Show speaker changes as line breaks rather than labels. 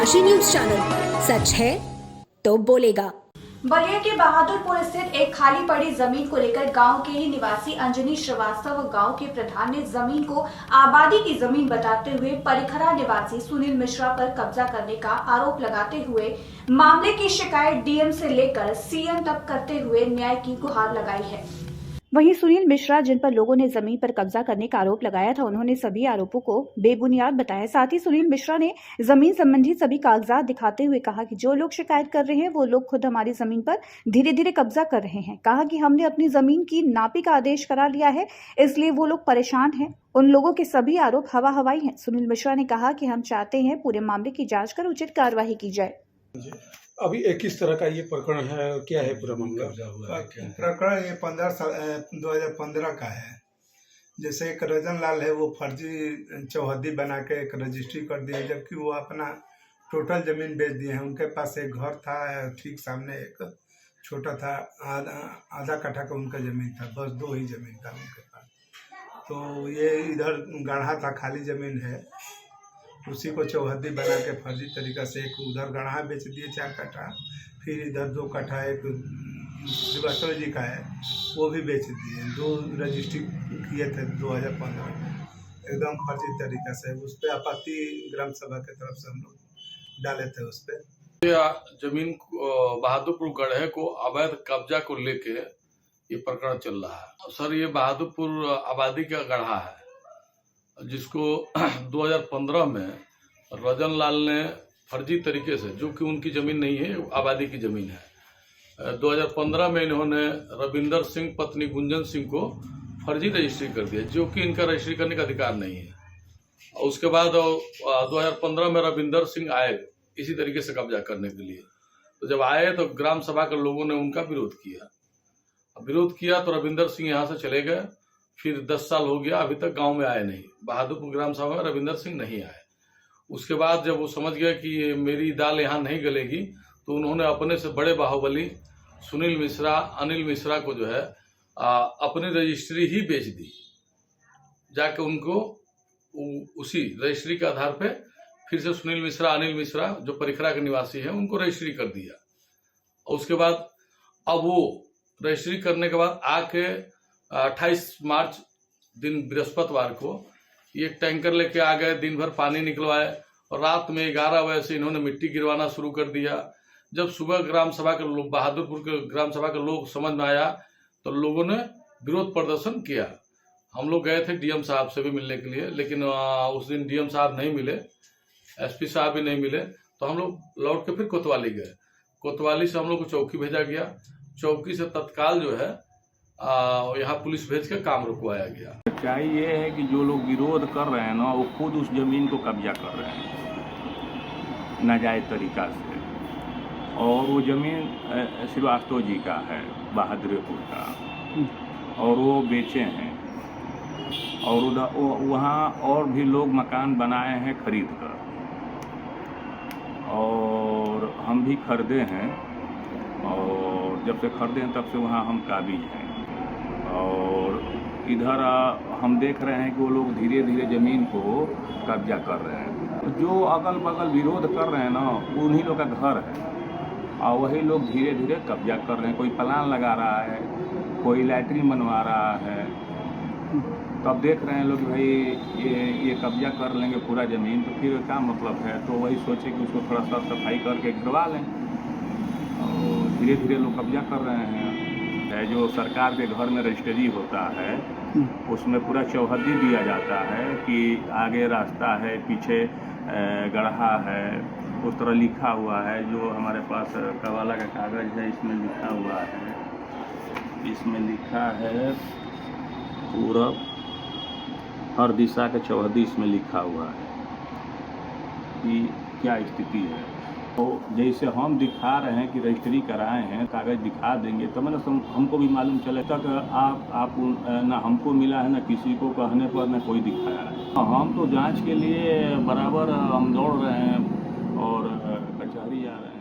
Kashi news channel, सच है तो बोलेगा।
बलिया के बहादुरपुर स्थित एक खाली पड़ी जमीन को लेकर गांव के ही निवासी अंजनी श्रीवास्तव व गांव के प्रधान ने जमीन को आबादी की जमीन बताते हुए परिखरा निवासी सुनील मिश्रा पर कब्जा करने का आरोप लगाते हुए मामले की शिकायत डीएम से लेकर सीएम तक करते हुए न्याय की गुहार लगाई है। वहीं सुनील मिश्रा, जिन पर लोगों ने जमीन पर कब्जा करने का आरोप लगाया था, उन्होंने सभी आरोपों को बेबुनियाद बताया। साथ ही सुनील मिश्रा ने जमीन संबंधी सभी कागजात दिखाते हुए कहा कि जो लोग शिकायत कर रहे हैं वो लोग खुद हमारी जमीन पर धीरे धीरे कब्जा कर रहे हैं। कहा कि हमने अपनी जमीन की नापी का आदेश करा लिया है, इसलिए वो लोग परेशान हैं। उन लोगों के सभी आरोप हवा हवाई हैं। सुनील मिश्रा ने कहा कि हम चाहते हैं पूरे मामले की जाँच कर उचित कार्रवाई की जाए।
अभी किस तरह का ये प्रकरण है, क्या है पूरा मामला?
प्रकरण ये 2015 का है। जैसे एक रजन लाल है, वो फर्जी चौहद्दी बना के एक रजिस्ट्री कर दिया, जबकि वो अपना टोटल जमीन बेच दिए हैं। उनके पास एक घर था, ठीक सामने एक छोटा था, आधा कट्ठा का उनका जमीन था, बस 2 ही जमीन था उनके पास। तो ये इधर गढ़ा था, खाली जमीन है, उसी को चौहद्दी बना के फर्जी तरीका से एक उधर गढ़ा बेच दिए 4 कट्ठा, फिर इधर 2 कट्ठा एक श्रीवास्तव जी का है वो भी बेच दिए। 2 रजिस्ट्री किए थे 2015 में, एकदम फर्जी तरीका से। उस पर आपत्ति ग्राम सभा की तरफ से हम लोग डाले थे। उस पर
जमीन बहादुरपुर गढ़े को अवैध कब्जा को लेके ये प्रकरण चल रहा है। सर, ये बहादुरपुर आबादी का गढ़ा है, जिसको 2015 में रजन लाल ने फर्जी तरीके से, जो कि उनकी ज़मीन नहीं है, आबादी की ज़मीन है, 2015 में इन्होंने रविंदर सिंह पत्नी गुंजन सिंह को फर्जी रजिस्ट्री कर दिया, जो कि इनका रजिस्ट्री करने का अधिकार नहीं है। उसके बाद 2015 में रविंदर सिंह आए इसी तरीके से कब्जा करने के लिए। तो जब आए तो ग्राम सभा के लोगों ने उनका विरोध किया तो रविंदर सिंह यहाँ से चले गए। फिर 10 साल हो गया, अभी तक गांव में आए नहीं। बहादुरपुर ग्राम सभा में रविंदर सिंह नहीं आए। उसके बाद जब वो समझ गए कि मेरी दाल यहाँ नहीं गलेगी, तो उन्होंने अपने से बड़े बाहुबली सुनील मिश्रा, अनिल मिश्रा को जो है अपनी रजिस्ट्री ही बेच दी। जाके उनको उसी रजिस्ट्री के आधार पे फिर से सुनील मिश्रा, अनिल मिश्रा जो परिखरा के निवासी हैं, उनको रजिस्ट्री कर दिया। और उसके बाद अब वो रजिस्ट्री करने के बाद आके 28 मार्च दिन बृहस्पतिवार को ये टैंकर लेके आ गए, दिन भर पानी निकलवाए और रात में 11 बजे से इन्होंने मिट्टी गिरवाना शुरू कर दिया। जब सुबह ग्राम सभा के लोग, बहादुरपुर के ग्राम सभा के लोग समझ में आया तो लोगों ने विरोध प्रदर्शन किया। हम लोग गए थे डीएम साहब से भी मिलने के लिए, लेकिन उस दिन डीएम साहब नहीं मिले, एसपी साहब भी नहीं मिले। तो हम लोग लौट के फिर कोतवाली गए। कोतवाली से हम लोग को चौकी भेजा गया। चौकी से तत्काल जो है यहाँ पुलिस भेज के काम रुकवाया गया।
सच्चाई ये है कि जो लोग विरोध कर रहे हैं ना, वो खुद उस जमीन को कब्जा कर रहे हैं नाजायज तरीका से। और वो जमीन श्रीवास्तव जी का है, बहादुरपुर का, और वो बेचे हैं। और उधर वहाँ और भी लोग मकान बनाए हैं खरीद कर, और हम भी खरीदे हैं। और जब से खरीदे हैं तब से वहाँ हम काबिज हैं। और इधर हम देख रहे हैं कि वो लोग धीरे धीरे ज़मीन को कब्जा कर रहे हैं। जो अगल बगल विरोध कर रहे हैं ना, उन्हीं लोग का घर है, और वही लोग धीरे धीरे कब्जा कर रहे हैं। कोई प्लान लगा रहा है, कोई लैट्रिन बनवा रहा है। तब देख रहे हैं लोग भाई ये कब्जा कर लेंगे पूरा ज़मीन, तो फिर क्या मतलब है। तो वही सोचे कि उसको थोड़ा सा सफाई करके गिरवा लें, और धीरे धीरे लोग कब्जा कर रहे हैं। जो सरकार के घर में रजिस्ट्री होता है, उसमें पूरा चौहद्दी दिया जाता है कि आगे रास्ता है, पीछे गढ़ा है, उस तरह लिखा हुआ है। जो हमारे पास कवाला का कागज़ है, इसमें लिखा हुआ है, इसमें लिखा है पूरब हर दिशा के चौहद्दी इसमें लिखा हुआ है कि क्या स्थिति है। तो जैसे हम दिखा रहे हैं कि रजिस्ट्री कराए हैं, कागज़ दिखा देंगे तो मतलब हमको भी मालूम चले। तक आप ना हमको मिला है, ना किसी को कहने पर ना कोई दिखाया है। हम तो जांच के लिए बराबर हम दौड़ रहे हैं और कचहरी जा रहे हैं।